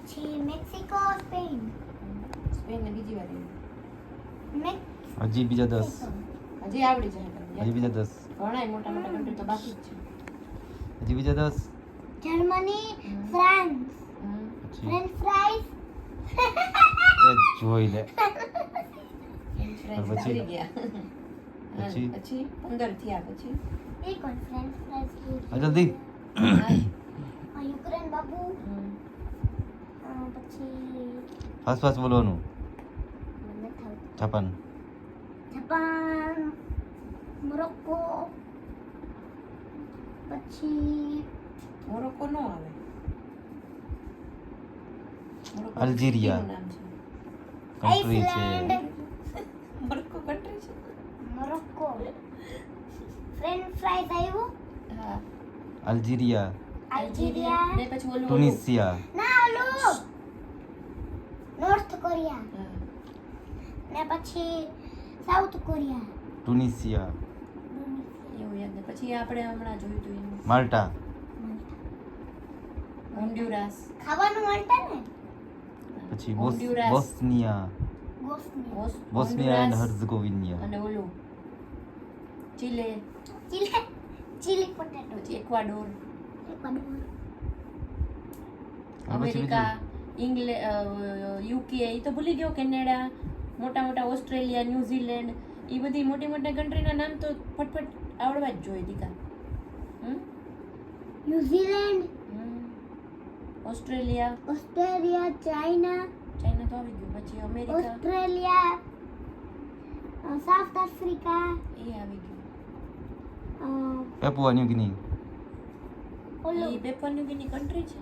પછી Mexico, Spain. Spain ને બીજી વાર હજી બીજા 10. હજી આવડી જાય તમને. હજી બીજા 10. ઘણાય મોટા મોટા કન્ટ્રી તો બાકી જ છે. હજી બીજા 10. Germany, France. પછી ફ્રેન્ચ ફ્રાઈઝ. એ જોઈ લે. ફ્રેન્ચ પછી? આવડી ગયા. પછી? પછી 15 થયા પછી એ કોણ ફ્રેન્ચ ફ્રાઈઝ? આ જલ્દી. યુક્રેન બાબુ. પછી ફાસ્ટ ફાસ્ટ બોલવાનું. મને થાવ જાપાન. Japan, Morocco. પછી મોરોક્કો નો આવે. મોરોક્કો અલ્જીરિયા. નામ છે. કન્ટ્રી છે. આઈસલેન્ડ. મોરોક્કો કન્ટ્રી છે. મોરોક્કો. ફ્રેન્ચ ફ્રાઈઝ આવ્યું. હા. અલ્જીરિયા. અલ્જીરિયા. ને પછી ઓલું ટુનિશિયા. ના ઓલું નોર્થ કોરિયા. હા. ને પછી સાઉથ કોરિયા. ટુનિશિયા. એવું યાદ ને પછી આપણે હમણાં જોયું હતું એનું માલ્ટા. હોન્ડુરાસ. ખાવાનું મળતા ને પછી હોન્ડુરાસ. બોસ્નિયા. ગોસ્ની. બોસ્નિયા એન્ડ હોન્ડુરાસ હર્ઝગોવિના. અને ઓલું ચીલે, ચીલી પોટેટો. પછી એક્વાડોર, ઇક્વાડોર. અમેરિકા, યુકે, એ તો ભૂલી ગયો, કેનેડા, મોટા મોટા ઓસ્ટ્રેલિયા, ન્યુઝીલેન્ડ, એ બધી મોટી મોટી કન્ટ્રીના નામ તો ફટફટ આવડવા જ જોઈએ દીકા. New Zealand, Australia, Australia, China, China તો આવી ગયું, પછી અમેરિકા ઓસ્ટ્રેલિયા, સાઉથ આફ્રિકા, એ આવી ગયું. Papua New Guinea. ઓલો એ પેપર ન્યૂ ગિની કન્ટ્રી છે.